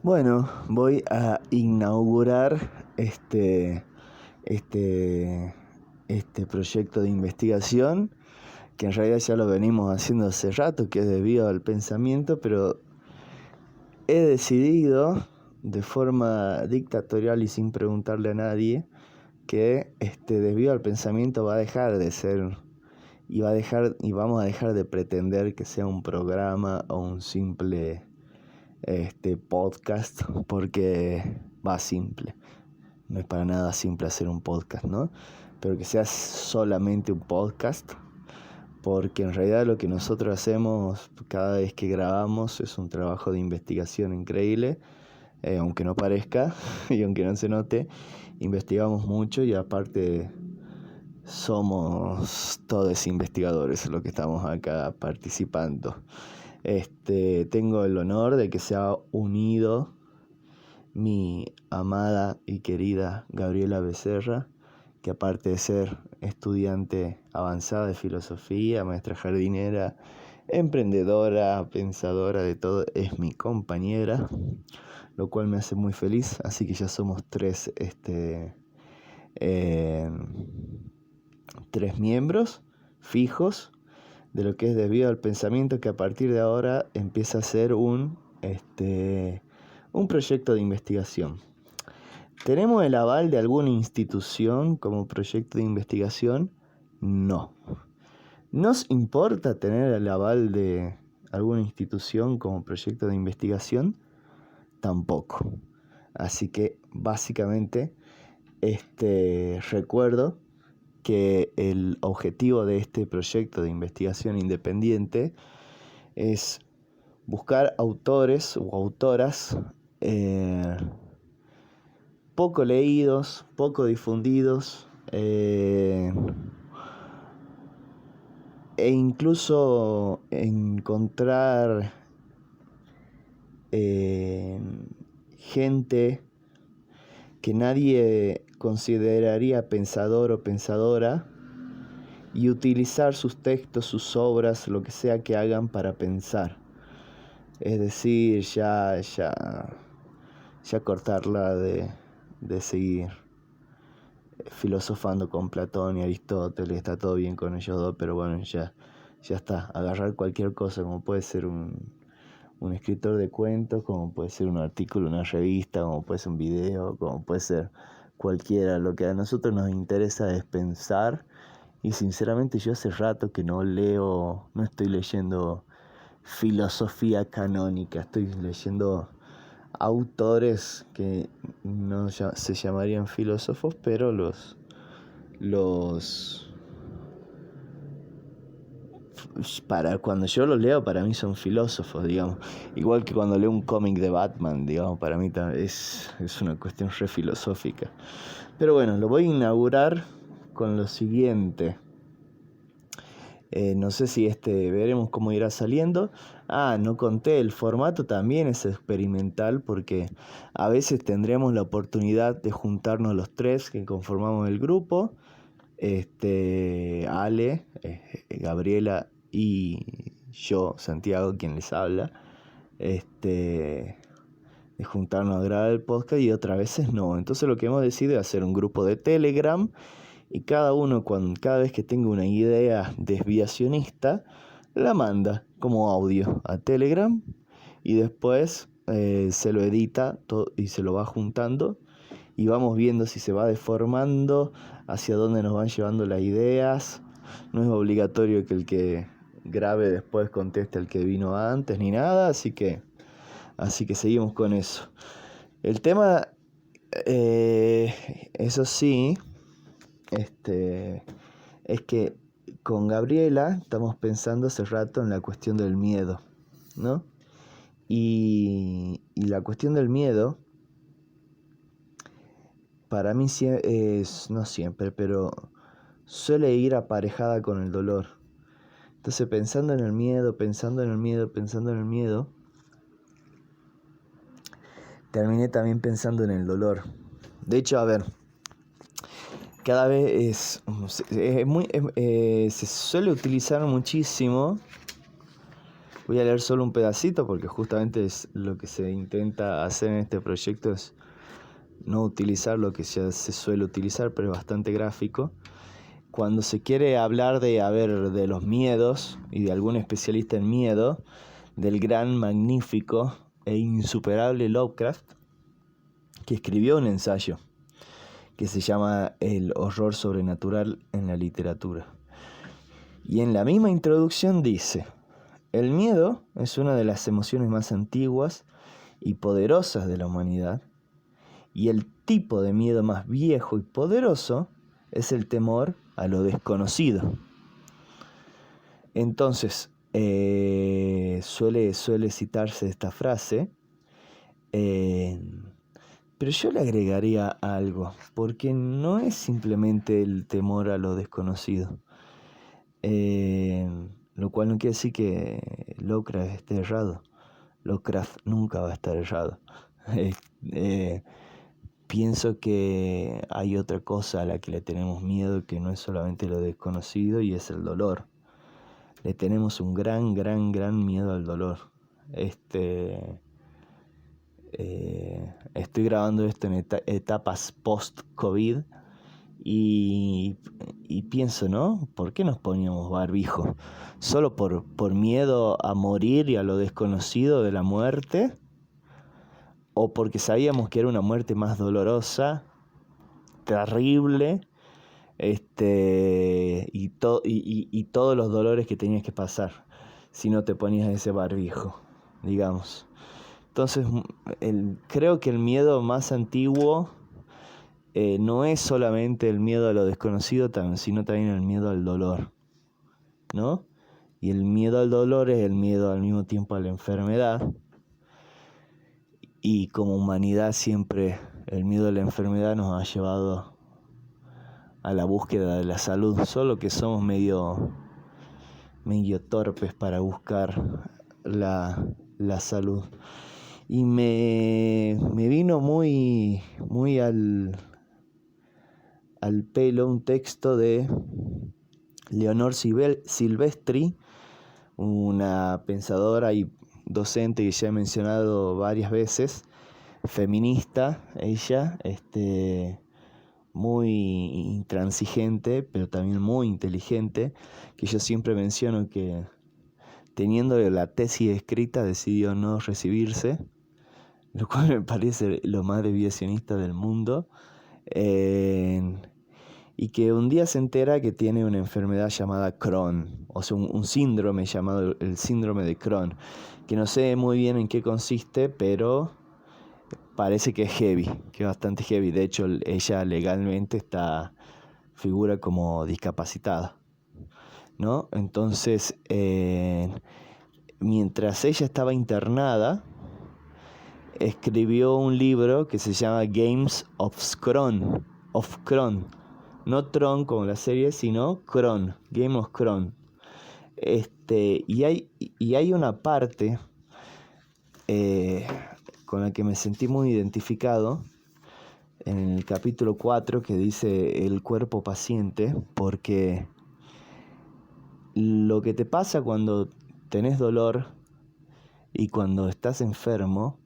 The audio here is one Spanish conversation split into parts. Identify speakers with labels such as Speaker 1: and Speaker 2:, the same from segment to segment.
Speaker 1: Bueno, voy a inaugurar este, este proyecto de investigación, que en realidad ya lo venimos haciendo hace rato, que es debido al pensamiento, pero he decidido de forma dictatorial y sin preguntarle a nadie que debido al pensamiento va a dejar de ser y vamos a dejar de pretender que sea un programa o un simple podcast, porque va simple. No es para nada simple hacer un podcast, ¿no? Pero que sea solamente un podcast, porque en realidad lo que nosotros hacemos cada vez que grabamos es un trabajo de investigación increíble, aunque no parezca y aunque no se note, investigamos mucho y aparte somos todos investigadores los que estamos acá participando. Tengo el honor de que se ha unido mi amada y querida Gabriela Becerra, que aparte de ser estudiante avanzada de filosofía, maestra jardinera, emprendedora, pensadora de todo, es mi compañera, lo cual me hace muy feliz. Así que ya somos tres miembros fijos de lo que es debido al pensamiento, que a partir de ahora empieza a ser un proyecto de investigación. ¿Tenemos el aval de alguna institución como proyecto de investigación? No. ¿Nos importa tener el aval de alguna institución como proyecto de investigación? Tampoco. Así que básicamente recuerdo que el objetivo de este proyecto de investigación independiente es buscar autores o autoras poco leídos, poco difundidos, e incluso encontrar gente que nadie consideraría pensador o pensadora, y utilizar sus textos, sus obras, lo que sea que hagan para pensar. Es decir, ya cortarla de seguir filosofando con Platón y Aristóteles. Está todo bien con ellos dos, pero bueno, ya está. Agarrar cualquier cosa, como puede ser un escritor de cuentos, como puede ser un artículo en una revista, como puede ser un video, como puede ser cualquiera. Lo que a nosotros nos interesa es pensar, y sinceramente yo hace rato que no estoy leyendo filosofía canónica, estoy leyendo autores que no se llamarían filósofos, pero para cuando yo los leo, para mí son filósofos, digamos. Igual que cuando leo un cómic de Batman, digamos, para mí es una cuestión re filosófica. Pero bueno, lo voy a inaugurar con lo siguiente. No sé si veremos cómo irá saliendo. No conté, el formato también es experimental, porque a veces tendremos la oportunidad de juntarnos los tres que conformamos el grupo. Ale, Gabriela y yo, Santiago, quien les habla. De juntarnos a grabar el podcast, y otras veces no. Entonces lo que hemos decidido es hacer un grupo de Telegram, y cada vez que tenga una idea desviacionista, la manda como audio a Telegram, y después se lo edita y se lo va juntando, y vamos viendo si se va deformando, hacia dónde nos van llevando las ideas. No es obligatorio que el que grabe después conteste al que vino antes ni nada, así que seguimos con eso. El tema, eso sí, es que con Gabriela estamos pensando hace rato en la cuestión del miedo, ¿no? Y la cuestión del miedo, para mí no siempre, pero suele ir aparejada con el dolor. Entonces, pensando en el miedo, terminé también pensando en el dolor. De hecho, a ver, cada vez se suele utilizar muchísimo Voy a leer solo un pedacito porque justamente es lo que se intenta hacer en este proyecto, es no utilizar lo que ya se suele utilizar, pero es bastante gráfico. Cuando se quiere hablar de los miedos y de algún especialista en miedo, del gran, magnífico e insuperable Lovecraft, que escribió un ensayo que se llama El horror sobrenatural en la literatura. Y en la misma introducción dice: el miedo es una de las emociones más antiguas y poderosas de la humanidad, y el tipo de miedo más viejo y poderoso es el temor a lo desconocido. Entonces, suele citarse esta frase, pero yo le agregaría algo, porque no es simplemente el temor a lo desconocido, lo cual no quiere decir que Lovecraft esté errado. Lovecraft nunca va a estar errado. Pienso que hay otra cosa a la que le tenemos miedo, que no es solamente lo desconocido, y es el dolor. Le tenemos un gran miedo al dolor. Estoy grabando esto en etapas post-COVID y pienso, ¿no? ¿Por qué nos poníamos barbijo? ¿Solo por miedo a morir y a lo desconocido de la muerte? ¿O porque sabíamos que era una muerte más dolorosa, terrible, y todos los dolores que tenías que pasar si no te ponías ese barbijo, digamos? Entonces, creo que el miedo más antiguo no es solamente el miedo a lo desconocido, sino también el miedo al dolor, ¿no? Y el miedo al dolor es el miedo al mismo tiempo a la enfermedad. Y como humanidad siempre el miedo a la enfermedad nos ha llevado a la búsqueda de la salud, solo que somos medio torpes para buscar la salud. Y me vino muy al pelo un texto de Leonor Silvestri, una pensadora y docente que ya he mencionado varias veces, feminista, ella, muy intransigente, pero también muy inteligente, que yo siempre menciono que teniendo la tesis escrita decidió no recibirse, lo cual me parece lo más desviacionista del mundo, y que un día se entera que tiene una enfermedad llamada Crohn, o sea, un síndrome llamado el síndrome de Crohn, que no sé muy bien en qué consiste, pero parece que es heavy, que es bastante heavy. De hecho, ella legalmente figura como discapacitada, ¿no? Entonces, mientras ella estaba internada, escribió un libro que se llama Games of Crohn, no Tron como la serie, sino Crohn, Game of Crohn. Y hay una parte con la que me sentí muy identificado en el capítulo 4, que dice el cuerpo paciente, porque lo que te pasa cuando tenés dolor y cuando estás enfermo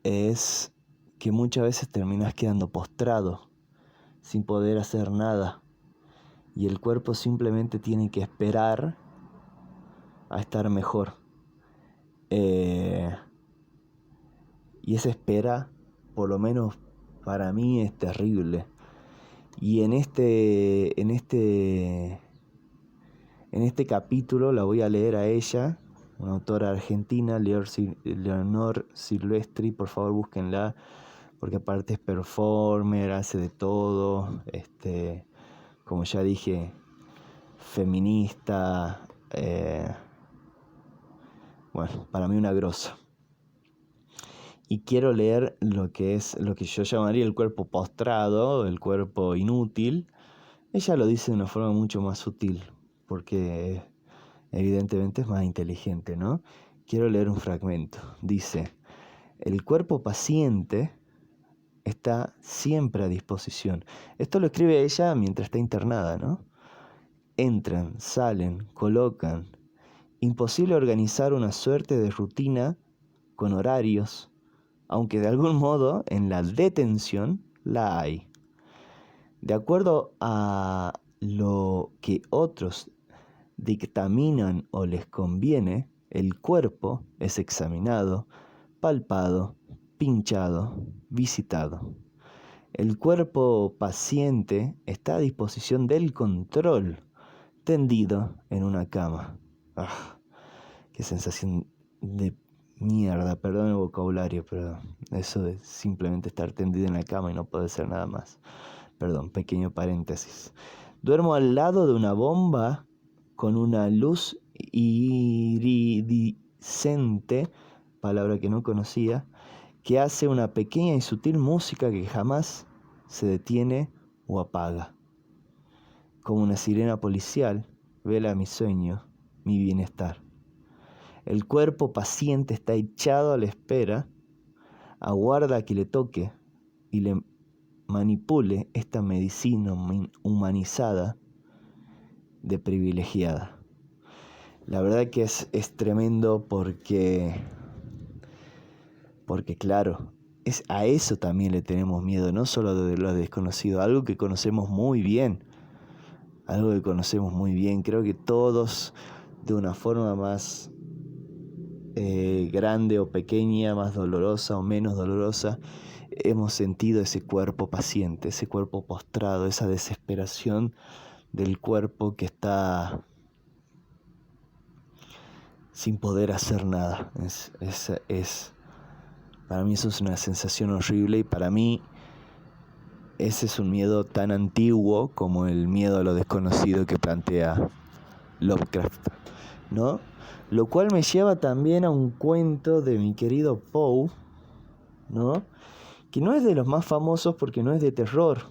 Speaker 1: es que muchas veces terminas quedando postrado sin poder hacer nada, y el cuerpo simplemente tiene que esperar a estar mejor, y esa espera, por lo menos para mí, es terrible. Y en este capítulo la voy a leer a ella, una autora argentina, Leonor Silvestri. Por favor, búsquenla, porque aparte es performer, hace de todo, como ya dije, feminista, bueno, para mí una grosa. Y quiero leer lo que yo llamaría el cuerpo postrado, el cuerpo inútil. Ella lo dice de una forma mucho más sutil, porque evidentemente es más inteligente, ¿no? Quiero leer un fragmento. Dice: el cuerpo paciente está siempre a disposición. Esto lo escribe ella mientras está internada, ¿no? Entran, salen, colocan imposible organizar una suerte de rutina con horarios, aunque de algún modo en la detención la hay. De acuerdo a lo que otros dictaminan o les conviene, el cuerpo es examinado, palpado, pinchado, visitado. El cuerpo paciente está a disposición del control, tendido en una cama. ¡Ah! ¡Qué sensación de mierda! Perdón el vocabulario, pero eso de simplemente estar tendido en la cama y no poder hacer nada más. Perdón, pequeño paréntesis. Duermo al lado de una bomba con una luz iridiscente, palabra que no conocía, que hace una pequeña y sutil música que jamás se detiene o apaga. Como una sirena policial, vela mi sueño, mi bienestar. El cuerpo paciente está echado a la espera, aguarda que le toque y le manipule esta medicina humanizada de privilegiada. La verdad que es tremendo porque claro, a eso también le tenemos miedo, no solo de lo desconocido, algo que conocemos muy bien, creo que todos de una forma más grande o pequeña, más dolorosa o menos dolorosa, hemos sentido ese cuerpo paciente, ese cuerpo postrado, esa desesperación del cuerpo que está sin poder hacer nada. Para mí eso es una sensación horrible y para mí ese es un miedo tan antiguo como el miedo a lo desconocido que plantea Lovecraft, ¿no? Lo cual me lleva también a un cuento de mi querido Poe, ¿no? Que no es de los más famosos porque no es de terror,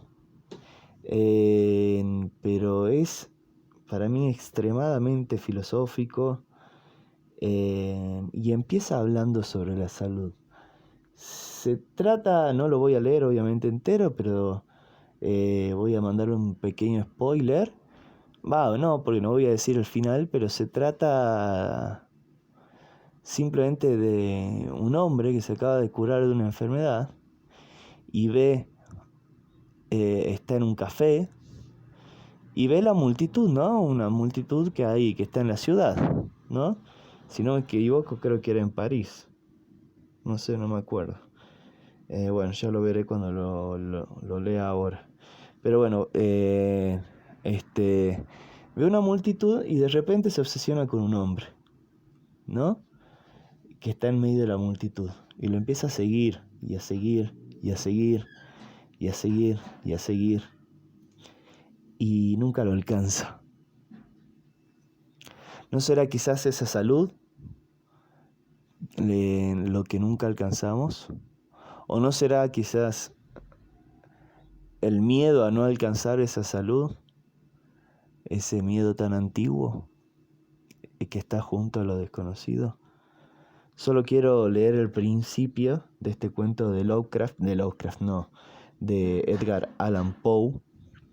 Speaker 1: pero es para mí extremadamente filosófico, y empieza hablando sobre la salud. Se trata, no lo voy a leer obviamente entero, pero voy a mandar un pequeño spoiler. No, porque no voy a decir el final, pero se trata simplemente de un hombre que se acaba de curar de una enfermedad y está en un café y ve la multitud, ¿no? Una multitud que hay, que está en la ciudad, ¿no? Si no me equivoco, creo que era en París. No sé, no me acuerdo. Bueno, ya lo veré cuando lo lea ahora. Pero bueno, ve una multitud y de repente se obsesiona con un hombre, ¿no? Que está en medio de la multitud. Y lo empieza a seguir, y a seguir, y a seguir, y a seguir, y a seguir. Y nunca lo alcanza. ¿No será quizás esa salud lo que nunca alcanzamos? ¿O no será quizás el miedo a no alcanzar esa salud, ese miedo tan antiguo que está junto a lo desconocido? Solo quiero leer el principio de este cuento de Edgar Allan Poe,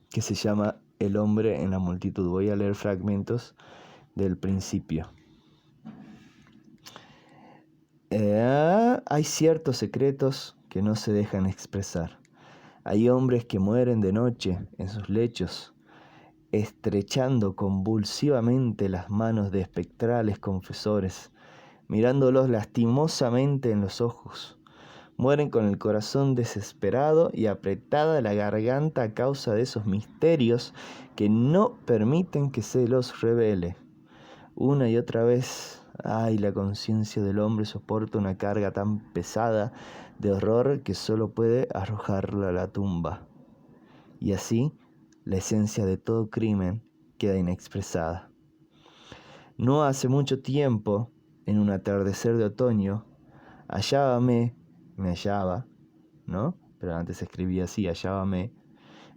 Speaker 1: que se llama El hombre en la multitud. Voy a leer fragmentos del principio. Hay ciertos secretos que no se dejan expresar. Hay hombres que mueren de noche en sus lechos, estrechando convulsivamente las manos de espectrales confesores, mirándolos lastimosamente en los ojos. Mueren con el corazón desesperado y apretada la garganta a causa de esos misterios que no permiten que se los revele. Una y otra vez, la conciencia del hombre soporta una carga tan pesada de horror que solo puede arrojarla a la tumba. Y así, la esencia de todo crimen queda inexpresada. No hace mucho tiempo, en un atardecer de otoño, me hallaba, ¿no? Pero antes se escribía así, me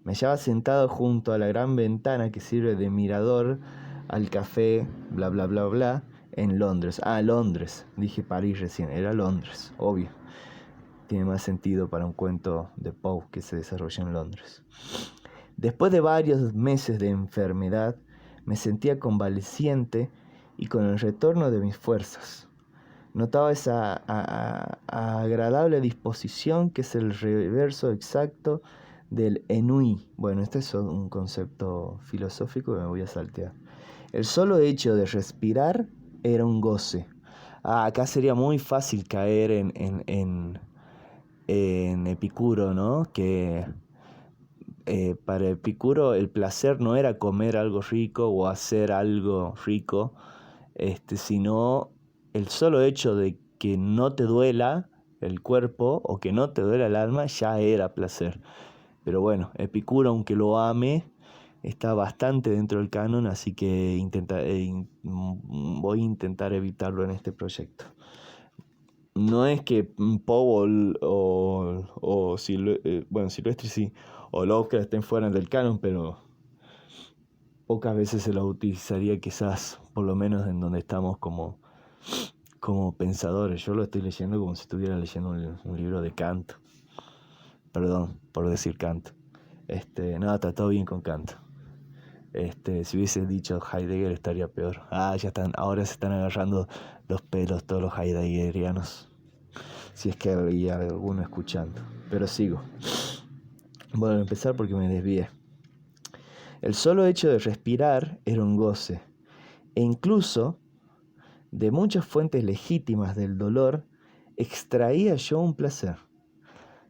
Speaker 1: hallaba sentado junto a la gran ventana que sirve de mirador al café, bla, bla, bla, bla, en Londres. Londres, dije París recién, era Londres, obvio. Tiene más sentido para un cuento de Poe que se desarrolla en Londres. Después de varios meses de enfermedad, me sentía convaleciente y con el retorno de mis fuerzas. Notaba esa agradable disposición que es el reverso exacto del ennui. Bueno, este es un concepto filosófico que me voy a saltear. El solo hecho de respirar era un goce. Acá sería muy fácil caer en Epicuro, ¿no? Que para Epicuro el placer no era comer algo rico o hacer algo rico, sino el solo hecho de que no te duela el cuerpo o que no te duela el alma ya era placer. Pero bueno, Epicuro, aunque lo ame, está bastante dentro del canon, así que voy a intentar evitarlo en este proyecto. No es que Poe o Silvestri sí, o Lovecraft estén fuera del canon, pero pocas veces se lo utilizaría quizás, por lo menos en donde estamos como pensadores. Yo lo estoy leyendo como si estuviera leyendo un libro de Kant. Perdón por decir Kant. No, está todo bien con Kant. Si hubiese dicho Heidegger estaría peor. Ahora se están agarrando los pelos todos los heideggerianos. Si es que había alguno escuchando. Pero sigo. Bueno, a empezar porque me desvié. El solo hecho de respirar era un goce. E incluso, de muchas fuentes legítimas del dolor, extraía yo un placer.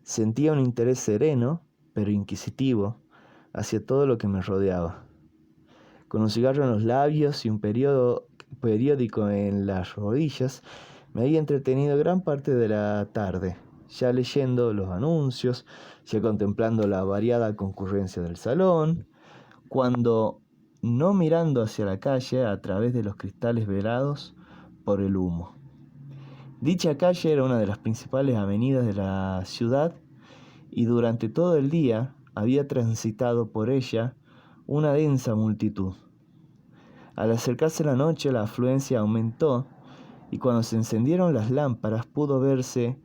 Speaker 1: Sentía un interés sereno, pero inquisitivo, hacia todo lo que me rodeaba. Con un cigarro en los labios y un periódico en las rodillas, me había entretenido gran parte de la tarde, ya leyendo los anuncios, ya contemplando la variada concurrencia del salón, cuando, no mirando hacia la calle a través de los cristales velados por el humo. Dicha calle era una de las principales avenidas de la ciudad y durante todo el día había transitado por ella una densa multitud. Al acercarse la noche la afluencia aumentó y cuando se encendieron las lámparas pudo verse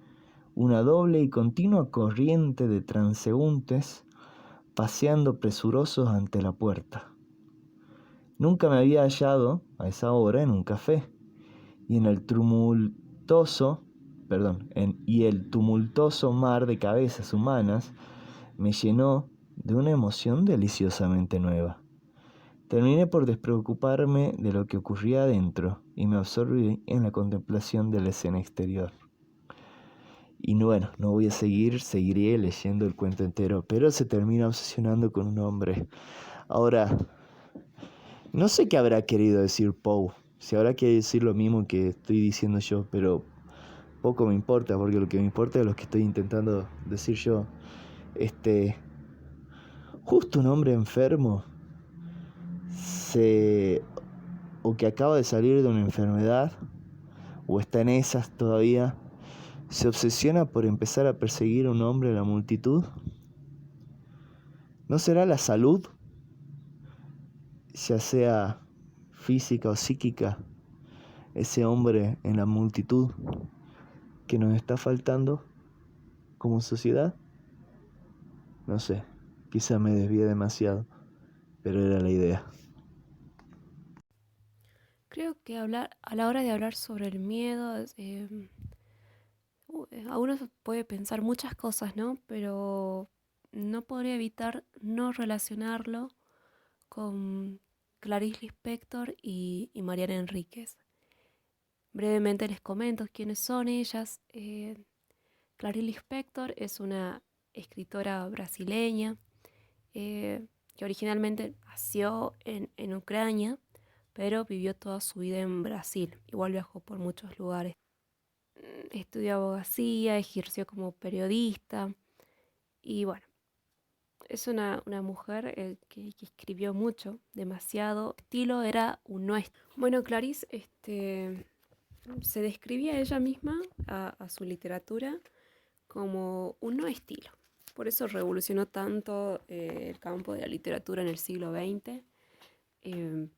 Speaker 1: una doble y continua corriente de transeúntes paseando presurosos ante la puerta. Nunca me había hallado a esa hora en un café y el tumultuoso mar de cabezas humanas me llenó de una emoción deliciosamente nueva. Terminé por despreocuparme de lo que ocurría adentro y me absorbí en la contemplación de la escena exterior. Y bueno, no voy a seguiré leyendo el cuento entero, pero se termina obsesionando con un hombre. Ahora, no sé qué habrá querido decir Poe, si habrá querido decir lo mismo que estoy diciendo yo, pero poco me importa, porque lo que me importa es lo que estoy intentando decir yo. Justo un hombre enfermo o que acaba de salir de una enfermedad o está en esas todavía, se obsesiona por empezar a perseguir a un hombre en la multitud. ¿No será la salud, ya sea física o psíquica, ese hombre en la multitud que nos está faltando como sociedad? No sé, quizá me desvié demasiado, pero era la idea.
Speaker 2: Creo que a la hora de hablar sobre el miedo, a uno se puede pensar muchas cosas, ¿no? Pero no podría evitar no relacionarlo con Clarice Lispector y Mariana Enríquez. Brevemente les comento quiénes son ellas. Clarice Lispector es una escritora brasileña que originalmente nació en Ucrania, pero vivió toda su vida en Brasil. Igual viajó por muchos lugares. Estudió abogacía, ejerció como periodista y bueno, es una mujer que escribió mucho, demasiado. Su estilo era un no estilo. Bueno, Clarice se describía ella misma a su literatura como un no estilo. Por eso revolucionó tanto el campo de la literatura en el siglo XX, eh,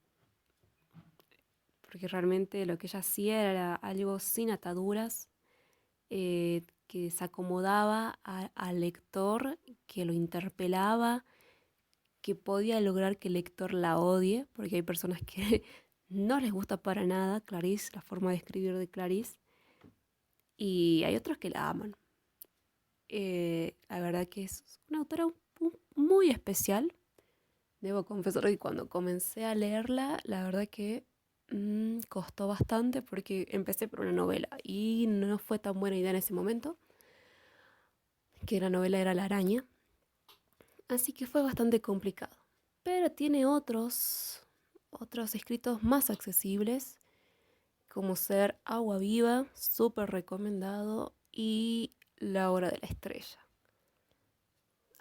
Speaker 2: porque realmente lo que ella hacía era algo sin ataduras, que se acomodaba al lector, que lo interpelaba, que podía lograr que el lector la odie, porque hay personas que no les gusta para nada Clarice, la forma de escribir de Clarice, y hay otros que la aman. La verdad que es una autora muy especial. Debo confesar que cuando comencé a leerla, la verdad que costó bastante porque empecé por una novela y no fue tan buena idea en ese momento, que la novela era La Araña, así que fue bastante complicado. Pero tiene otros escritos más accesibles, como ser Agua Viva, súper recomendado, y La Hora de la Estrella.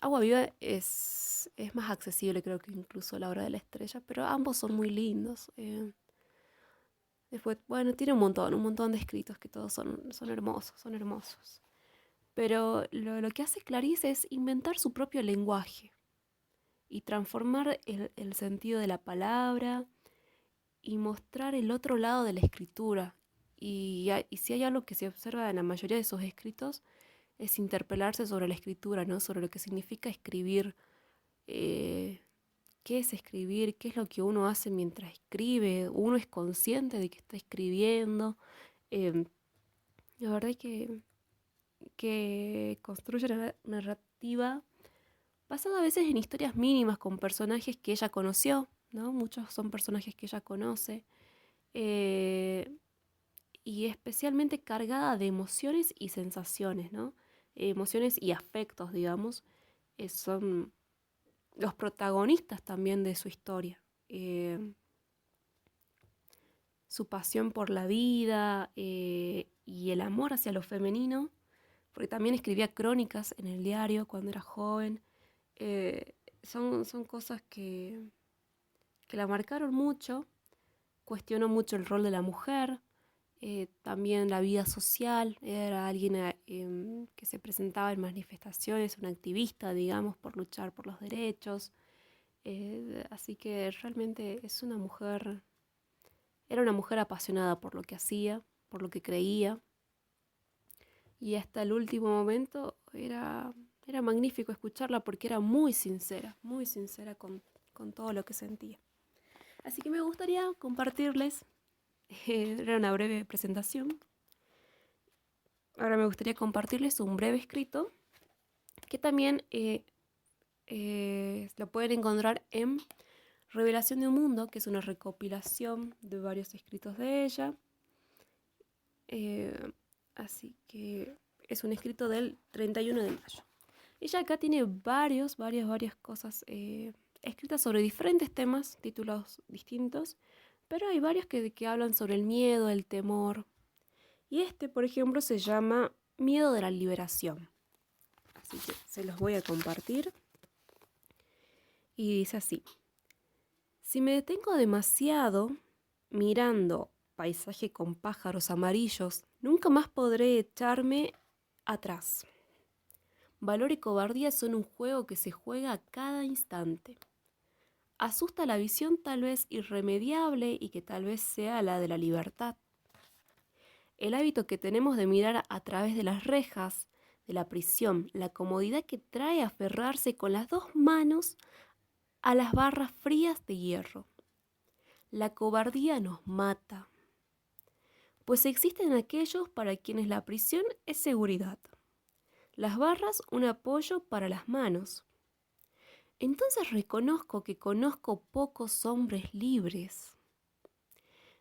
Speaker 2: Agua Viva es más accesible, creo que incluso La Hora de la Estrella, pero ambos son muy lindos. Después, bueno, tiene un montón de escritos que todos son hermosos, son hermosos. Pero lo que hace Clarice es inventar su propio lenguaje y transformar el sentido de la palabra y mostrar el otro lado de la escritura. Y si hay algo que se observa en la mayoría de sus escritos, es interpelarse sobre la escritura, ¿no? Sobre lo que significa escribir, eh, qué es escribir, qué es lo que uno hace mientras escribe, uno es consciente de que está escribiendo. Eh, la verdad es que construye una narrativa basada a veces en historias mínimas con personajes que ella conoció, ¿no? Muchos son personajes que ella conoce. eh, y especialmente cargada de emociones y sensaciones, ¿no? Emociones y afectos, digamos, son los protagonistas también de su historia. Su pasión por la vida y el amor hacia lo femenino, porque también escribía crónicas en el diario cuando era joven. Son cosas que la marcaron mucho, cuestionó mucho el rol de la mujer, también la vida social, era alguien que se presentaba en manifestaciones, una activista, digamos, por luchar por los derechos. Así que realmente era una mujer apasionada por lo que hacía, por lo que creía, y hasta el último momento era magnífico escucharla porque era muy sincera con todo lo que sentía. Así que me gustaría compartirles, era una breve presentación, ahora me gustaría compartirles un breve escrito que también lo pueden encontrar en Revelación de un Mundo, que es una recopilación de varios escritos de ella. Así que es un escrito del 31 de mayo. Ella acá tiene varias cosas escritas sobre diferentes temas, títulos distintos, pero hay varios que hablan sobre el miedo, el temor. Y este, por ejemplo, se llama Miedo de la Liberación. Así que se los voy a compartir. Y dice así: si me detengo demasiado mirando paisaje con pájaros amarillos, nunca más podré echarme atrás. Valor y cobardía son un juego que se juega a cada instante. Asusta la visión tal vez irremediable y que tal vez sea la de la libertad. El hábito que tenemos de mirar a través de las rejas de la prisión, la comodidad que trae aferrarse con las dos manos a las barras frías de hierro. La cobardía nos mata, pues existen aquellos para quienes la prisión es seguridad, las barras un apoyo para las manos. Entonces reconozco que conozco pocos hombres libres.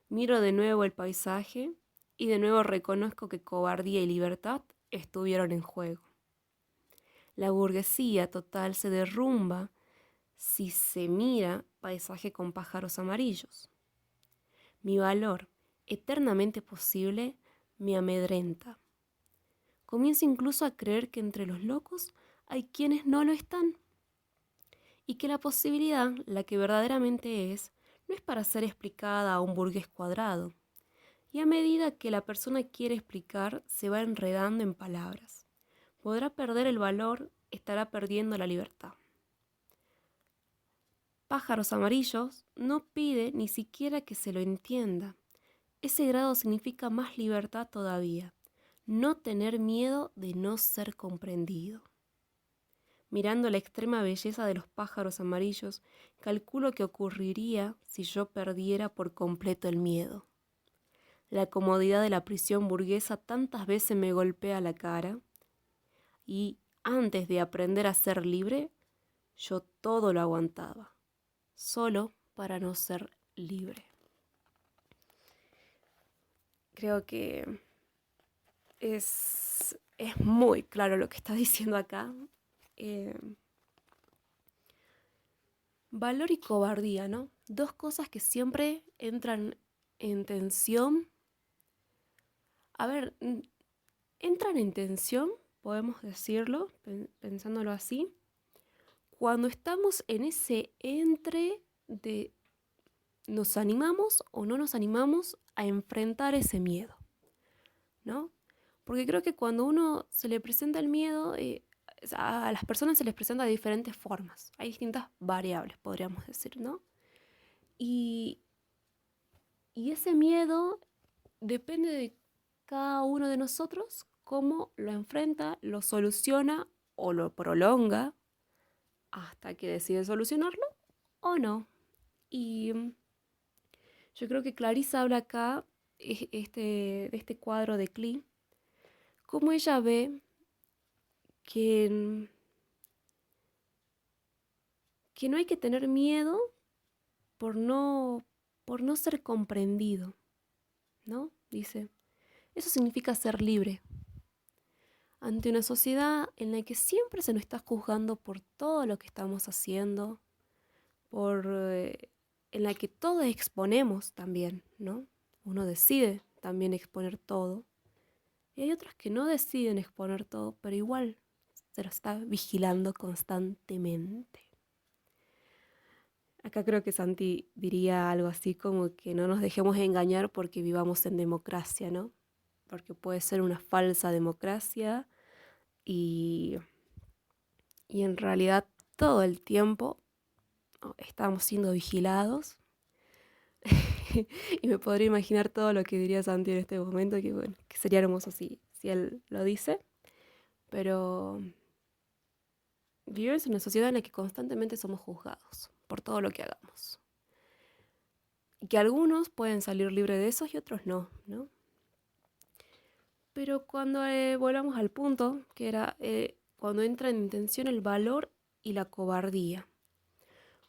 Speaker 2: Miro de nuevo el paisaje y de nuevo reconozco que cobardía y libertad estuvieron en juego. La burguesía total se derrumba si se mira paisaje con pájaros amarillos. Mi valor, eternamente posible, me amedrenta. Comienzo incluso a creer que entre los locos hay quienes no lo están. Y que la posibilidad, la que verdaderamente es, no es para ser explicada a un burgués cuadrado. Y a medida que la persona quiere explicar, se va enredando en palabras. Podrá perder el valor, estará perdiendo la libertad. Pájaros amarillos no pide ni siquiera que se lo entienda. Ese grado significa más libertad todavía. No tener miedo de no ser comprendido. Mirando la extrema belleza de los pájaros amarillos, calculo qué ocurriría si yo perdiera por completo el miedo. La comodidad de la prisión burguesa tantas veces me golpea la cara y antes de aprender a ser libre, yo todo lo aguantaba, solo para no ser libre. Creo que es muy claro lo que está diciendo acá. Eh, Valor y cobardía, ¿no? Dos cosas que siempre entran en tensión. A ver, entran en tensión, podemos decirlo, pensándolo así, cuando estamos en ese entre de nos animamos o no nos animamos a enfrentar ese miedo, ¿no? Porque creo que cuando uno se le presenta el miedo, a las personas se les presenta de diferentes formas. Hay distintas variables, podríamos decir, ¿no? Y, y ese miedo depende de cada uno de nosotros cómo lo enfrenta, lo soluciona o lo prolonga hasta que decide solucionarlo o no. Y yo creo que Clarice habla acá de este cuadro de Klee, cómo ella ve que, que no hay que tener miedo por por no ser comprendido, ¿no? Dice, eso significa ser libre. Ante una sociedad en la que siempre se nos está juzgando por todo lo que estamos haciendo, en la que todos exponemos también, ¿no? Uno decide también exponer todo. Y hay otros que no deciden exponer todo, pero igual se lo está vigilando constantemente. Acá creo que Santi diría algo así como que no nos dejemos engañar porque vivamos en democracia, ¿no? Porque puede ser una falsa democracia y, y en realidad todo el tiempo estamos siendo vigilados. Y me podría imaginar todo lo que diría Santi en este momento, que bueno, que sería hermoso si él lo dice. Pero vivimos en una sociedad en la que constantemente somos juzgados por todo lo que hagamos. Y que algunos pueden salir libres de eso y otros no, ¿no? Pero cuando volvamos al punto, que era cuando entra en tensión el valor y la cobardía.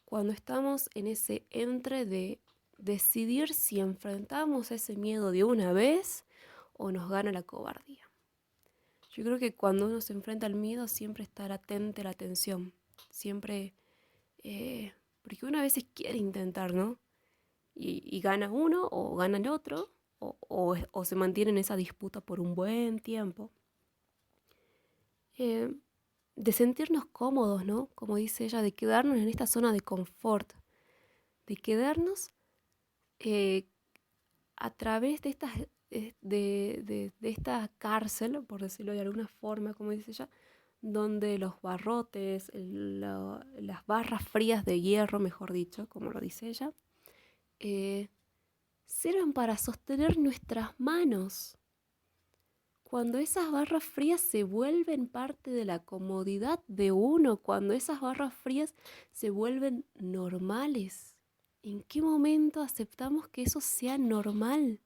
Speaker 2: Cuando estamos en ese entre de decidir si enfrentamos ese miedo de una vez o nos gana la cobardía. Yo creo que cuando uno se enfrenta al miedo siempre está latente la tensión. Siempre, porque una vez quiere intentar, ¿no? Y gana uno o gana el otro o se mantiene en esa disputa por un buen tiempo. De sentirnos cómodos, ¿no? Como dice ella, de quedarnos en esta zona de confort, de quedarnos a través de de esta cárcel, por decirlo de alguna forma, como dice ella, donde los barrotes, las barras frías de hierro, mejor dicho, como lo dice ella, sirven para sostener nuestras manos. Cuando esas barras frías se vuelven parte de la comodidad de uno, cuando esas barras frías se vuelven normales, ¿en qué momento aceptamos que eso sea normal?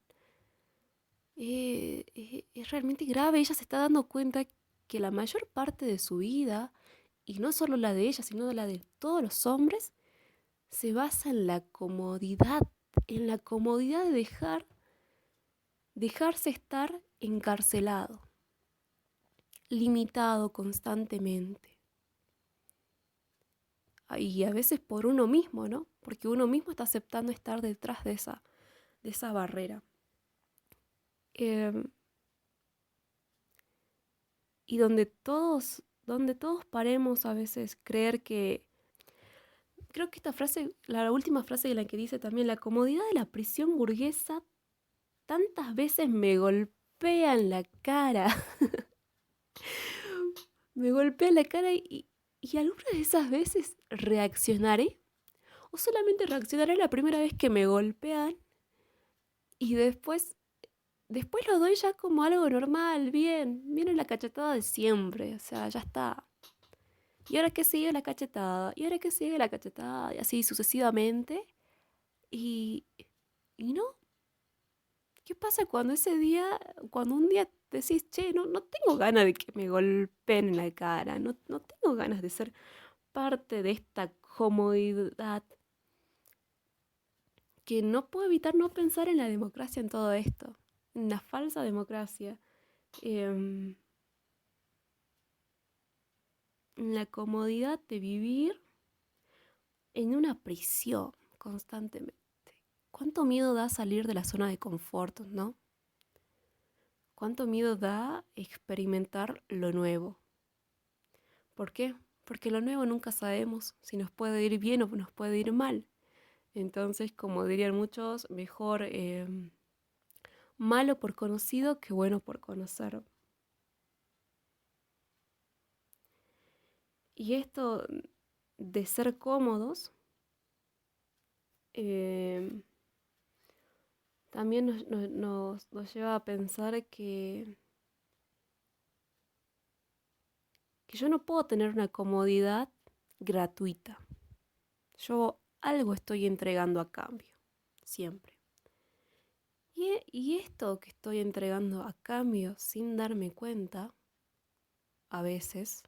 Speaker 2: Es realmente grave. Ella se está dando cuenta que la mayor parte de su vida, y no solo la de ella, sino de la de todos los hombres, se basa en la comodidad de dejarse estar encarcelado, limitado constantemente. Y a veces por uno mismo, ¿no? Porque uno mismo está aceptando estar detrás de esa barrera. Y donde todos paremos a veces creer que... Creo que esta frase, la última frase de la que dice también, la comodidad de la prisión burguesa tantas veces me golpea en la cara. Me golpea en la cara y algunas de esas veces reaccionaré. O solamente reaccionaré la primera vez que me golpean y después lo doy ya como algo normal, bien, viene la cachetada de siempre, o sea, ya está. Y ahora que sigue la cachetada, y ahora que sigue la cachetada, y así sucesivamente. Y, y no, ¿qué pasa cuando cuando un día decís, che, no tengo ganas de que me golpeen en la cara, no tengo ganas de ser parte de esta comodidad, que no puedo evitar no pensar en la democracia en todo esto, en la falsa democracia, en la comodidad de vivir en una prisión constantemente? ¿Cuánto miedo da salir de la zona de confort, no? ¿Cuánto miedo da experimentar lo nuevo? ¿Por qué? Porque lo nuevo nunca sabemos si nos puede ir bien o nos puede ir mal. Entonces, como dirían muchos, mejor malo por conocido que bueno por conocer. Y esto de ser cómodos eh, también nos lleva a pensar que yo no puedo tener una comodidad gratuita. Yo algo estoy entregando a cambio, siempre. Y esto que estoy entregando a cambio sin darme cuenta, a veces,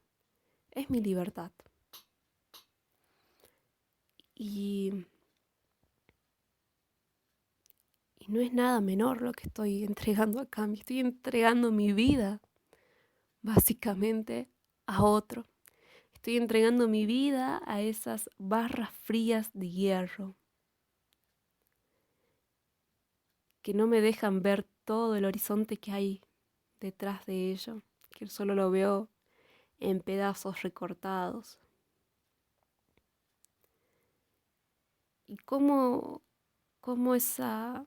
Speaker 2: es mi libertad. Y, y no es nada menor lo que estoy entregando a cambio. Estoy entregando mi vida, básicamente, a otro. Estoy entregando mi vida a esas barras frías de hierro que no me dejan ver todo el horizonte que hay detrás de ello, que solo lo veo en pedazos recortados. Y cómo esa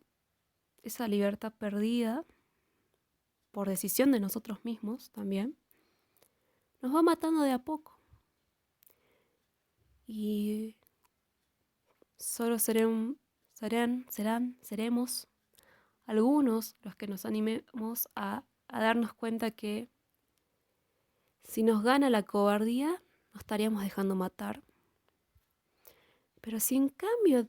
Speaker 2: libertad perdida, por decisión de nosotros mismos también, nos va matando de a poco. Y solo seremos algunos los que nos animemos a darnos cuenta que si nos gana la cobardía, nos estaríamos dejando matar. Pero si en cambio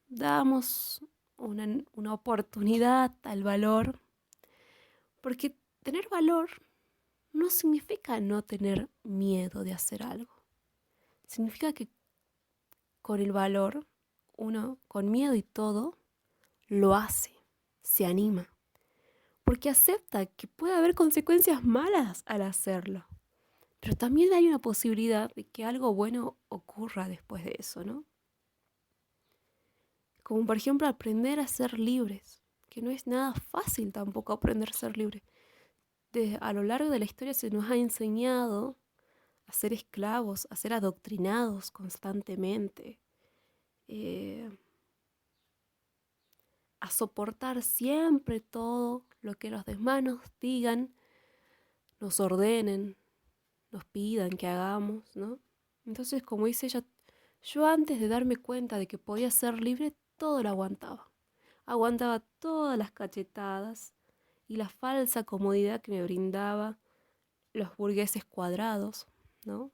Speaker 2: damos una oportunidad al valor, porque tener valor no significa no tener miedo de hacer algo. Significa que con el valor, uno con miedo y todo, lo hace, se anima, porque acepta que puede haber consecuencias malas al hacerlo. Pero también hay una posibilidad de que algo bueno ocurra después de eso, ¿no? Como por ejemplo aprender a ser libres, que no es nada fácil tampoco aprender a ser libre. A lo largo de la historia se nos ha enseñado a ser esclavos, a ser adoctrinados constantemente, eh, a soportar siempre todo lo que los demás nos digan, nos ordenen, nos pidan que hagamos, ¿no? Entonces, como dice ella, yo antes de darme cuenta de que podía ser libre, todo lo aguantaba. Aguantaba todas las cachetadas y la falsa comodidad que me brindaba los burgueses cuadrados, ¿no?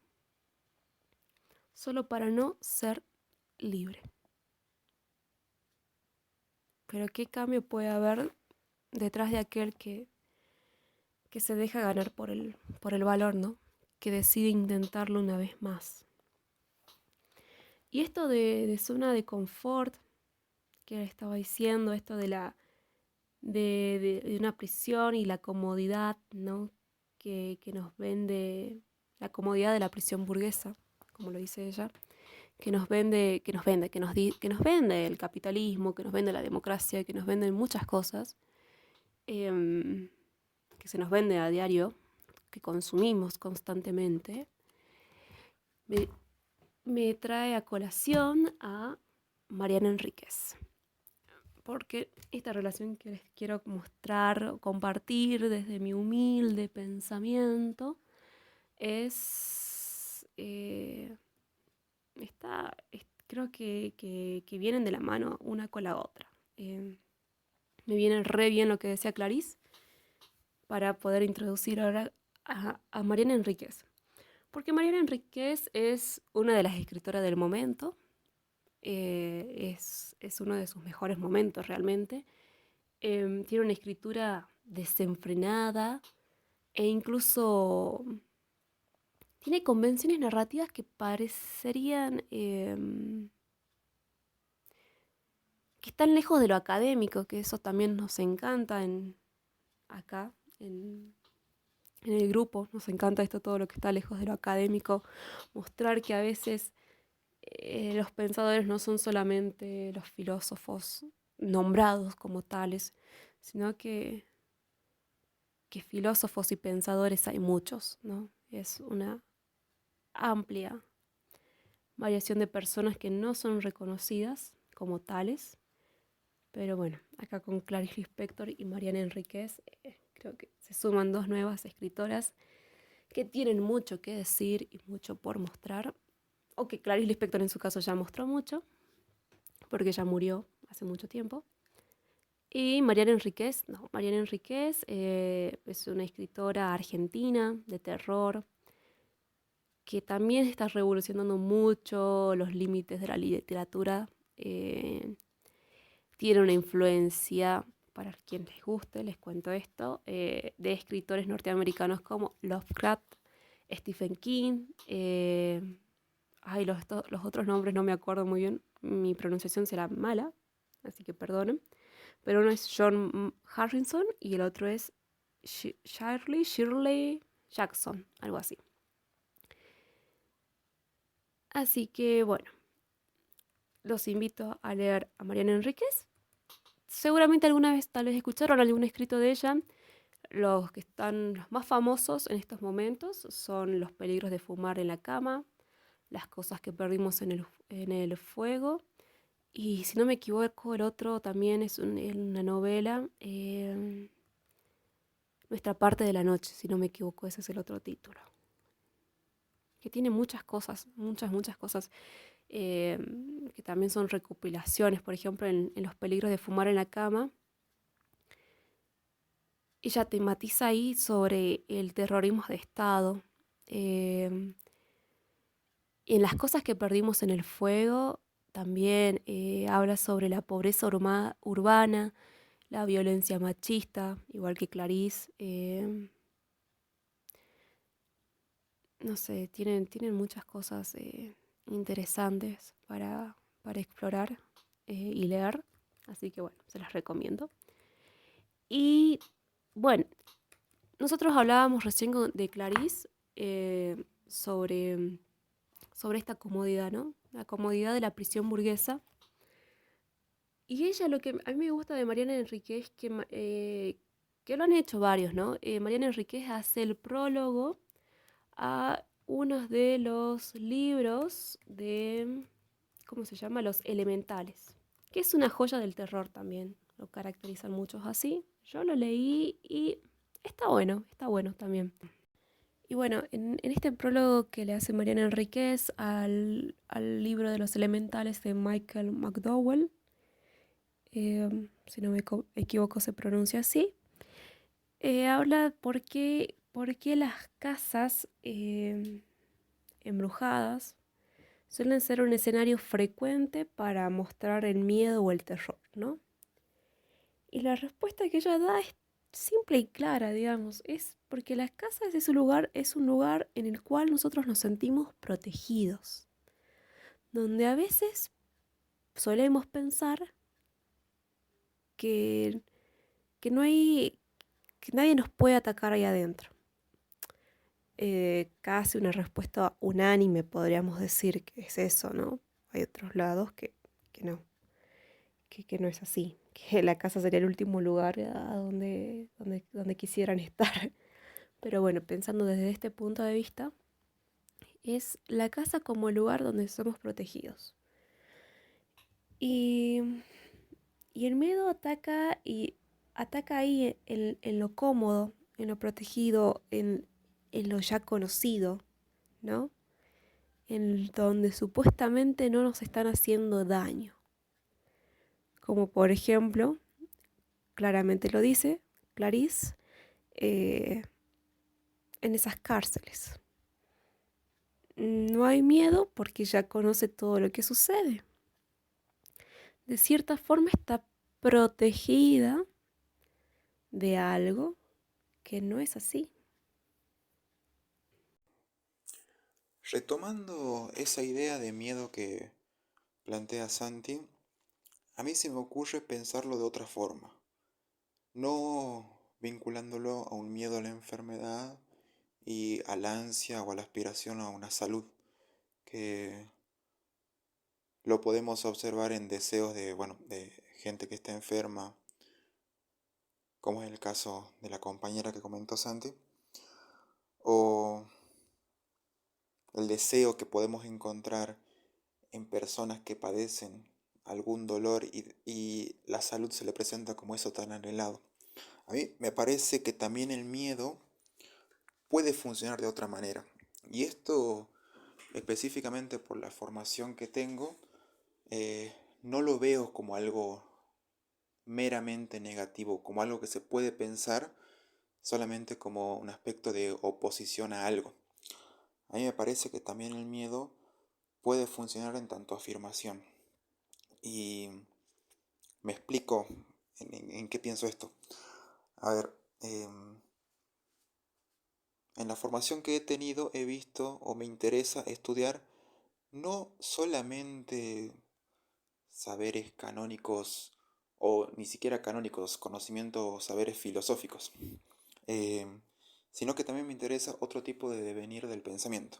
Speaker 2: Solo para no ser libre. Pero ¿qué cambio puede haber detrás de aquel que se deja ganar por el valor, ¿no? Que decide intentarlo una vez más. Y esto de zona de confort, que estaba diciendo, esto de una prisión y la comodidad, ¿no? Que nos vende, la comodidad de la prisión burguesa, como lo dice ella, que nos vende el capitalismo, que nos vende la democracia, que nos venden muchas cosas, que se nos vende a diario, que consumimos constantemente, me trae a colación a Mariana Enríquez. Porque esta relación que les quiero mostrar, compartir desde mi humilde pensamiento, creo que vienen de la mano una con la otra. Me viene re bien lo que decía Clarice para poder introducir ahora a Mariana Enríquez. Porque Mariana Enríquez es una de las escritoras del momento, es uno de sus mejores momentos realmente. Tiene una escritura desenfrenada e incluso tiene convenciones narrativas que parecerían que están lejos de lo académico, que eso también nos encanta acá, en el grupo. Nos encanta esto, todo lo que está lejos de lo académico, mostrar que a veces los pensadores no son solamente los filósofos nombrados como tales, sino que filósofos y pensadores hay muchos, ¿no? Es una amplia variación de personas que no son reconocidas como tales, pero bueno, acá con Clarice Lispector y Mariana Enríquez creo que se suman dos nuevas escritoras que tienen mucho que decir y mucho por mostrar, o que Clarice Lispector en su caso ya mostró mucho, porque ya murió hace mucho tiempo. Y Mariana Enríquez, no, Mariana Enríquez es una escritora argentina de terror que también está revolucionando mucho los límites de la literatura. Tiene una influencia, para quien les guste, les cuento esto, de escritores norteamericanos como Lovecraft, Stephen King. Los otros nombres no me acuerdo muy bien, mi pronunciación será mala, así que perdonen. Pero uno es John Harrison y el otro es Shirley Jackson, algo así. Así que bueno, los invito a leer a Mariana Enríquez. Seguramente alguna vez tal vez escucharon algún escrito de ella. Los que están los más famosos en estos momentos son Los peligros de fumar en la cama, Las cosas que perdimos en el fuego. Y si no me equivoco, el otro también es una novela, Nuestra parte de la noche, si no me equivoco, ese es el otro título. Que tiene muchas cosas, muchas cosas, eh, que también son recopilaciones. Por ejemplo, en Los peligros de fumar en la cama, ella tematiza ahí sobre el terrorismo de Estado. En Las cosas que perdimos en el fuego también habla sobre la pobreza urbana, la violencia machista, igual que Clarice. No sé, tienen muchas cosas interesantes para explorar y leer. Así que bueno, se las recomiendo. Y bueno, nosotros hablábamos recién de Clarice sobre esta comodidad, ¿no? La comodidad de la prisión burguesa. Y ella, lo que a mí me gusta de Mariana Enríquez es que lo han hecho varios, ¿no? Mariana Enríquez hace el prólogo a uno de los libros de, ¿cómo se llama? Los Elementales, que es una joya del terror también. Lo caracterizan muchos así. Yo lo leí y está bueno también. Y bueno, en este prólogo que le hace Mariana Enríquez al libro de los Elementales de Michael McDowell, si no me equivoco se pronuncia así, habla por qué las casas embrujadas suelen ser un escenario frecuente para mostrar el miedo o el terror, ¿no? Y la respuesta que ella da es simple y clara, digamos, es porque las casas es un lugar en el cual nosotros nos sentimos protegidos, donde a veces solemos pensar que, que no hay, que nadie nos puede atacar ahí adentro. Casi una respuesta unánime podríamos decir que es eso, ¿no? Hay otros lados que no, que no es así, que la casa sería el último lugar a donde quisieran estar. Pero bueno, pensando desde este punto de vista, es la casa como el lugar donde somos protegidos. Y, y el miedo ataca ahí en lo cómodo, en lo protegido, en lo ya conocido, ¿no? En donde supuestamente no nos están haciendo daño. Como por ejemplo, claramente lo dice Clarice, en esas cárceles. no hay miedo porque ya conoce todo lo que sucede. De cierta forma está protegida de algo que no es así.
Speaker 3: Retomando esa idea de miedo que plantea Santi, a mí se me ocurre pensarlo de otra forma, no vinculándolo a un miedo a la enfermedad y al ansia o a la aspiración a una salud, que lo podemos observar en deseos de, bueno, de gente que está enferma, como es el caso de la compañera que comentó Santi, o el deseo que podemos encontrar en personas que padecen algún dolor y la salud se le presenta como eso tan anhelado. A mí me parece que también el miedo puede funcionar de otra manera. Y esto específicamente por la formación que tengo, no lo veo como algo meramente negativo, como algo que se puede pensar solamente como un aspecto de oposición a algo. A mí me parece que también el miedo puede funcionar en tanto afirmación. Y me explico en qué pienso esto. A ver, en la formación que he tenido he visto o me interesa estudiar no solamente saberes canónicos o ni siquiera canónicos, conocimientos, saberes filosóficos, eh, sino que también me interesa otro tipo de devenir del pensamiento,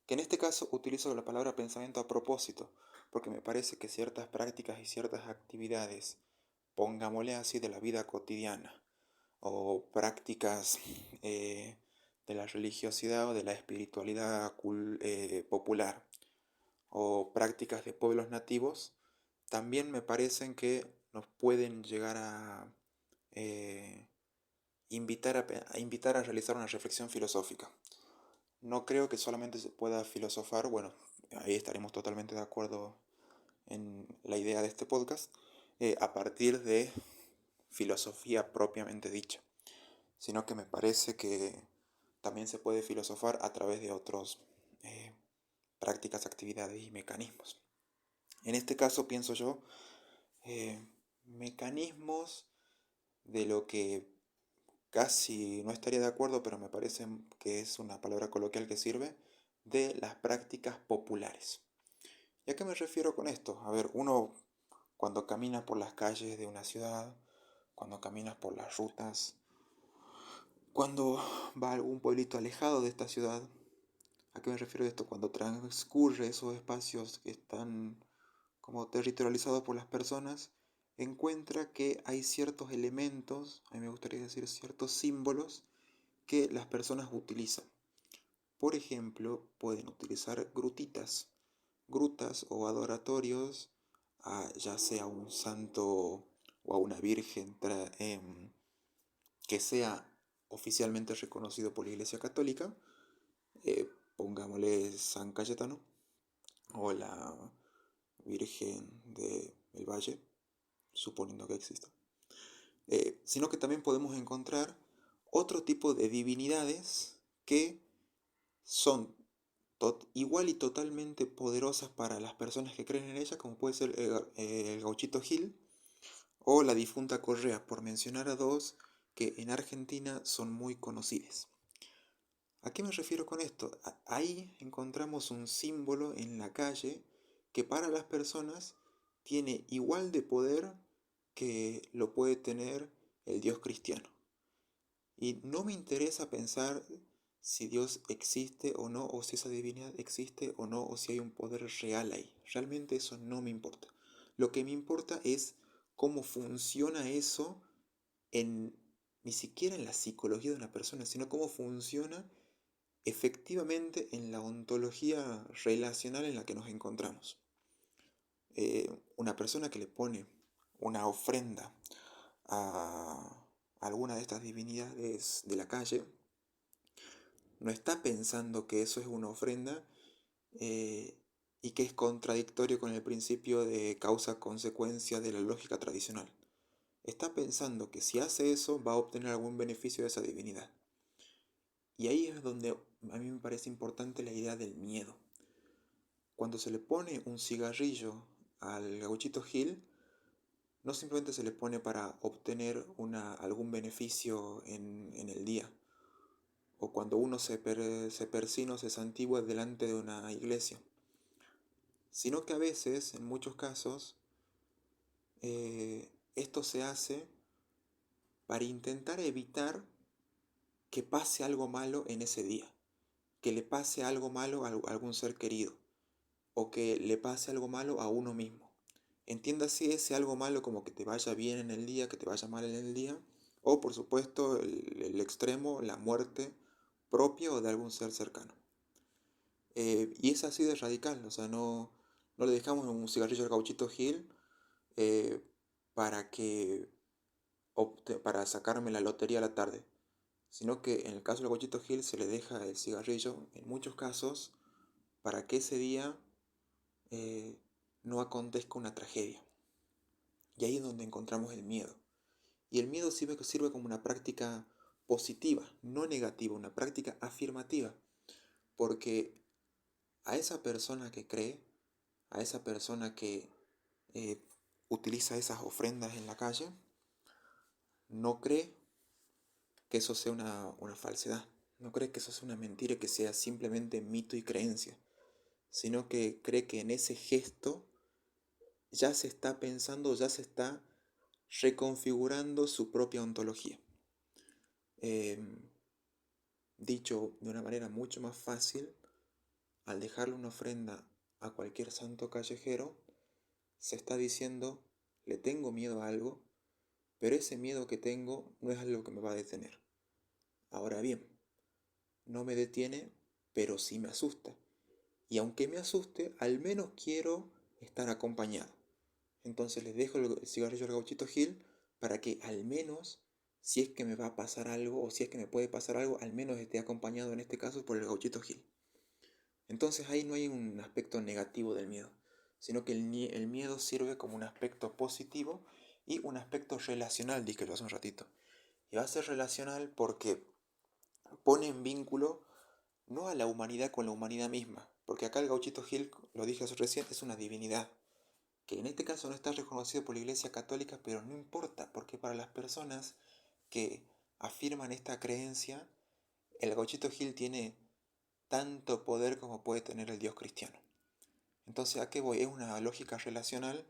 Speaker 3: que en este caso utilizo la palabra pensamiento a propósito, porque me parece que ciertas prácticas y ciertas actividades, pongámosle así, de la vida cotidiana, o prácticas de la religiosidad o de la espiritualidad popular, o prácticas de pueblos nativos, también me parecen que nos pueden llegar a eh, invitar a realizar una reflexión filosófica. No creo que solamente se pueda filosofar, bueno, ahí estaremos totalmente de acuerdo en la idea de este podcast, a partir de filosofía propiamente dicha, sino que me parece que también se puede filosofar a través de otras prácticas, actividades y mecanismos. En este caso pienso yo, mecanismos de lo que casi no estaría de acuerdo, pero me parece que es una palabra coloquial que sirve, de las prácticas populares. ¿Y a qué me refiero con esto? A ver, uno cuando camina por las calles de una ciudad, cuando caminas por las rutas, cuando va a algún pueblito alejado de esta ciudad, ¿a qué me refiero esto? Cuando transcurre esos espacios que están como territorializados por las personas, encuentra que hay ciertos elementos, a mí me gustaría decir ciertos símbolos, que las personas utilizan. Por ejemplo, pueden utilizar grutas o adoratorios a ya sea un santo o a una virgen que sea oficialmente reconocido por la Iglesia Católica, pongámosle San Cayetano o la Virgen del Valle, suponiendo que exista. Sino que también podemos encontrar otro tipo de divinidades que son igual y totalmente poderosas para las personas que creen en ella, como puede ser el gauchito Gil o la difunta Correa, por mencionar a dos que en Argentina son muy conocidas. ¿A qué me refiero con esto? Ahí encontramos un símbolo en la calle que para las personas tiene igual de poder que lo puede tener el Dios cristiano. Y no me interesa pensar si Dios existe o no, o si esa divinidad existe o no, o si hay un poder real ahí. Realmente eso no me importa. Lo que me importa es cómo funciona eso en, ni siquiera en la psicología de una persona, sino cómo funciona efectivamente en la ontología relacional en la que nos encontramos. Una persona que le pone una ofrenda a alguna de estas divinidades de la calle, no está pensando que eso es una ofrenda y que es contradictorio con el principio de causa-consecuencia de la lógica tradicional. Está pensando que si hace eso va a obtener algún beneficio de esa divinidad. Y ahí es donde a mí me parece importante la idea del miedo. Cuando se le pone un cigarrillo al Gauchito Gil, no simplemente se le pone para obtener algún beneficio en el día, o cuando uno se persina o se santigua delante de una iglesia, sino que a veces, en muchos casos, esto se hace para intentar evitar que pase algo malo en ese día, que le pase algo malo a algún ser querido, o que le pase algo malo a uno mismo. Entiéndase ese algo malo como que te vaya bien en el día, que te vaya mal en el día, o por supuesto el extremo, la muerte propia o de algún ser cercano. Y es así de radical, o sea, no le dejamos un cigarrillo al Gauchito Gil eh, para para sacarme la lotería a la tarde, sino que en el caso del Gauchito Gil se le deja el cigarrillo, en muchos casos, para que ese día eh, no acontezca una tragedia. Y ahí es donde encontramos el miedo. Y el miedo sirve como una práctica positiva, no negativa, una práctica afirmativa. Porque a esa persona que cree, a esa persona que eh, utiliza esas ofrendas en la calle, no cree que eso sea una falsedad, no cree que eso sea una mentira, que sea simplemente mito y creencia, sino que cree que en ese gesto ya se está pensando, ya se está reconfigurando su propia ontología. Dicho de una manera mucho más fácil, al dejarle una ofrenda a cualquier santo callejero, se está diciendo, le tengo miedo a algo, pero ese miedo que tengo no es algo que me va a detener. Ahora bien, no me detiene, pero sí me asusta. Y aunque me asuste, al menos quiero estar acompañado. Entonces les dejo el cigarrillo al Gauchito Gil para que al menos, si es que me va a pasar algo o si es que me puede pasar algo, al menos esté acompañado en este caso por el Gauchito Gil. Entonces ahí no hay un aspecto negativo del miedo, sino que el miedo sirve como un aspecto positivo y un aspecto relacional, dije yo hace un ratito. Y va a ser relacional porque pone en vínculo no a la humanidad con la humanidad misma, porque acá el Gauchito Gil, lo dije hace recién, es una divinidad, que en este caso no está reconocido por la Iglesia Católica, pero no importa, porque para las personas que afirman esta creencia, el Gauchito Gil tiene tanto poder como puede tener el Dios cristiano. Entonces, ¿a qué voy? Es una lógica relacional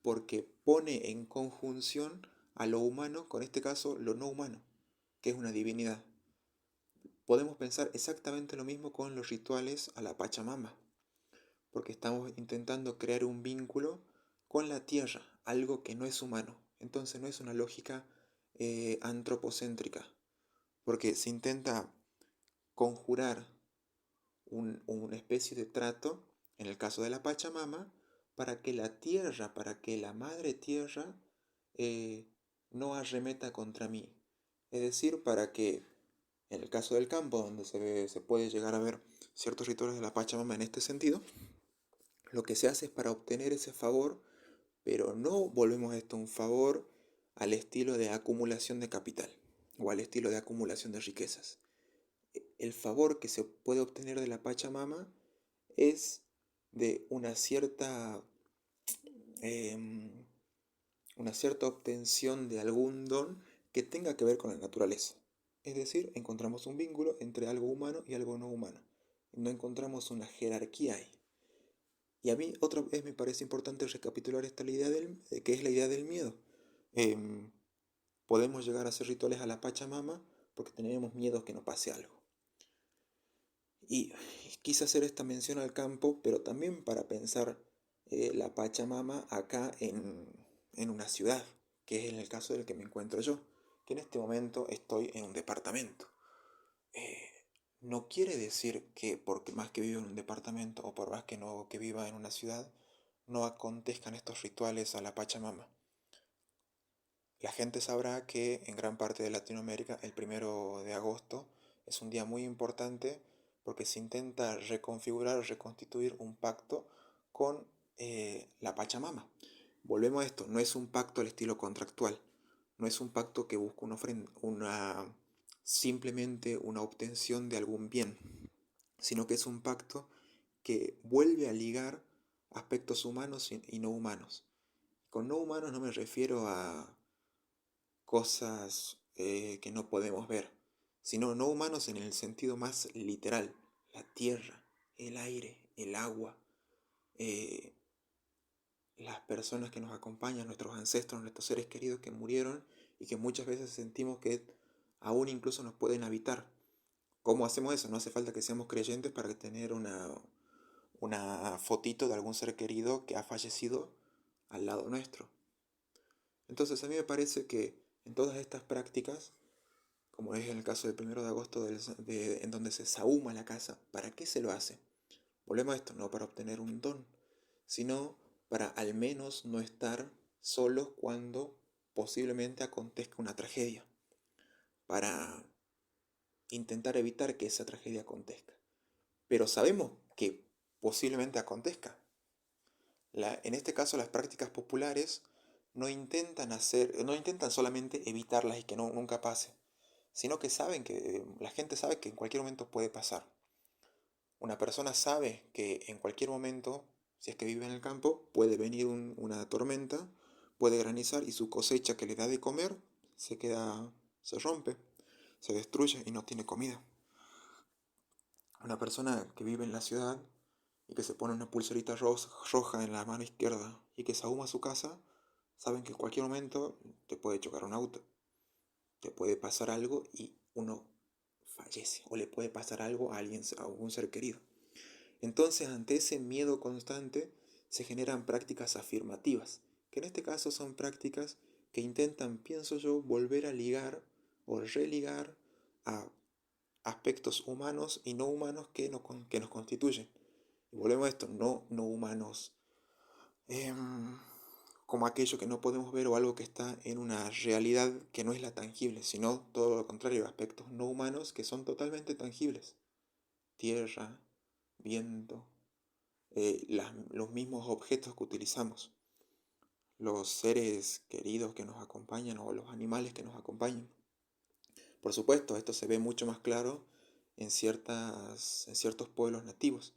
Speaker 3: porque pone en conjunción a lo humano, con este caso lo no humano, que es una divinidad. Podemos pensar exactamente lo mismo con los rituales a la Pachamama, porque estamos intentando crear un vínculo con la tierra, algo que no es humano. Entonces no es una lógica antropocéntrica, porque se intenta conjurar una especie de trato, en el caso de la Pachamama, para que la tierra, para que la madre tierra no arremeta contra mí. Es decir, para que en el caso del campo, donde se puede llegar a ver ciertos rituales de la Pachamama en este sentido, lo que se hace es para obtener ese favor, pero no volvemos esto un favor al estilo de acumulación de capital o al estilo de acumulación de riquezas. El favor que se puede obtener de la Pachamama es de em, una cierta obtención de algún don que tenga que ver con la naturaleza. Es decir, encontramos un vínculo entre algo humano y algo no humano. No encontramos una jerarquía ahí. Y a mí otra vez me parece importante recapitular esta idea que es la idea del miedo. Em, Podemos llegar a hacer rituales a la Pachamama porque tenemos miedo que nos pase algo. Y quise hacer esta mención al campo, pero también para pensar la Pachamama acá en una ciudad, que es en el caso del que me encuentro yo, que en este momento estoy en un departamento. Eh, no quiere decir que porque más que viva en un departamento o por más que no que viva en una ciudad, no acontezcan estos rituales a la Pachamama. La gente sabrá que en gran parte de Latinoamérica el 1 de agosto es un día muy importante porque se intenta reconfigurar o reconstituir un pacto con la Pachamama. Volvemos a esto, no es un pacto al estilo contractual, no es un pacto que busca simplemente una obtención de algún bien, sino que es un pacto que vuelve a ligar aspectos humanos y no humanos. Con no humanos no me refiero a cosas que no podemos ver, sino no humanos en el sentido más literal: la tierra, el aire, el agua, eh, las personas que nos acompañan, nuestros ancestros, nuestros seres queridos que murieron y que muchas veces sentimos que aún incluso nos pueden habitar. ¿Cómo hacemos eso? No hace falta que seamos creyentes para tener una fotito de algún ser querido que ha fallecido al lado nuestro. Entonces a mí me parece que en todas estas prácticas, como es en el caso del 1 de agosto en donde se sahuma la casa, ¿para qué se lo hace? Volvemos a esto, no para obtener un don, sino para al menos no estar solos cuando posiblemente acontezca una tragedia, para intentar evitar que esa tragedia acontezca. Pero sabemos que posiblemente acontezca. En este caso, las prácticas populares no intentan solamente evitarlas y que nunca pase, sino que la gente sabe que en cualquier momento puede pasar. Una persona sabe que en cualquier momento, si es que vive en el campo, puede venir una tormenta, puede granizar y su cosecha que le da de comer se rompe, se destruye y no tiene comida. Una persona que vive en la ciudad y que se pone una pulserita roja en la mano izquierda y que se ahuma su casa, saben que en cualquier momento te puede chocar un auto, te puede pasar algo y uno fallece, o le puede pasar algo a alguien, a algún ser querido. Entonces, ante ese miedo constante, se generan prácticas afirmativas, que en este caso son prácticas que intentan, pienso yo, volver a ligar o religar a aspectos humanos y no humanos que nos constituyen. Y volvemos a esto: no humanos como aquello que no podemos ver o algo que está en una realidad que no es la tangible, sino todo lo contrario, aspectos no humanos que son totalmente tangibles: tierra, viento, los mismos objetos que utilizamos, los seres queridos que nos acompañan o los animales que nos acompañan. Por supuesto, esto se ve mucho más claro en ciertos pueblos nativos,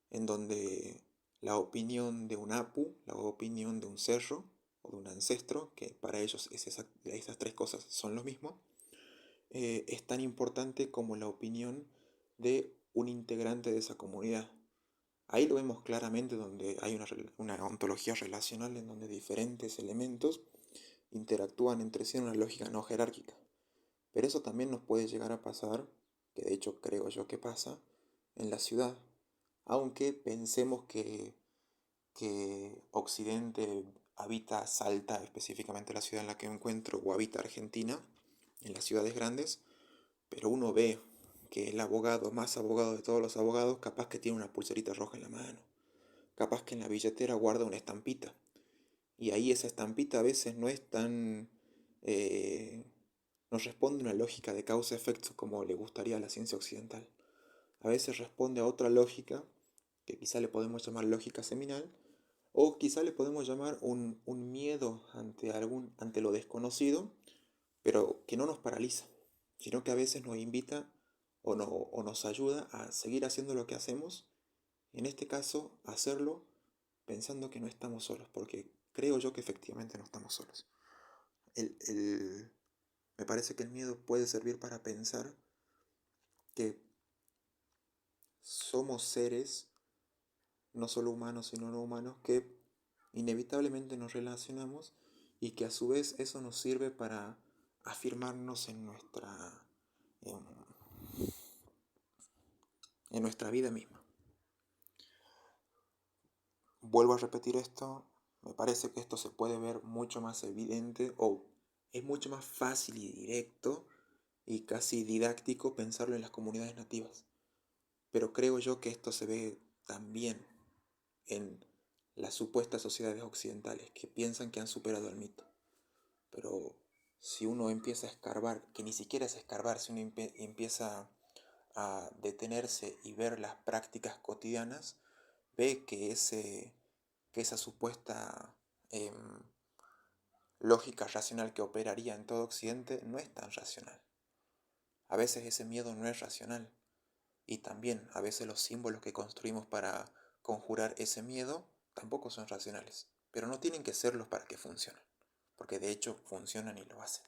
Speaker 3: en donde la opinión de un apu, la opinión de un cerro o de un ancestro, que para ellos esas tres cosas son lo mismo, es tan importante como la opinión de un integrante de esa comunidad. Ahí lo vemos claramente, donde hay una ontología relacional en donde diferentes elementos interactúan entre sí en una lógica no jerárquica. Pero eso también nos puede llegar a pasar, que de hecho creo yo que pasa, en la ciudad. Aunque pensemos que Occidente habita Salta, específicamente la ciudad en la que me encuentro, o habita Argentina, en las ciudades grandes, pero uno ve que el abogado, más abogado de todos los abogados, capaz que tiene una pulserita roja en la mano, capaz que en la billetera guarda una estampita, y ahí esa estampita a veces no es tan... no responde a una lógica de causa-efecto como le gustaría a la ciencia occidental. A veces responde a otra lógica, que quizá le podemos llamar lógica seminal, o quizá le podemos llamar un miedo ante lo desconocido, pero que no nos paraliza, sino que a veces nos invita o nos ayuda a seguir haciendo lo que hacemos, en este caso, hacerlo pensando que no estamos solos, porque creo yo que efectivamente no estamos solos. Me parece que el miedo puede servir para pensar que somos seres, no solo humanos, sino no humanos, que inevitablemente nos relacionamos y que a su vez eso nos sirve para afirmarnos en, en nuestra vida misma. Vuelvo a repetir esto, me parece que esto se puede ver mucho más evidente, o es mucho más fácil y directo y casi didáctico pensarlo en las comunidades nativas. Pero creo yo que esto se ve también en las supuestas sociedades occidentales que piensan que han superado el mito. Pero si uno empieza a escarbar, que ni siquiera es escarbar, si uno empieza a detenerse y ver las prácticas cotidianas, ve que esa supuesta lógica racional que operaría en todo Occidente no es tan racional. A veces ese miedo no es racional. Y también a veces los símbolos que construimos para conjurar ese miedo tampoco son racionales. Pero no tienen que serlos para que funcionen. Porque de hecho funcionan y lo hacen.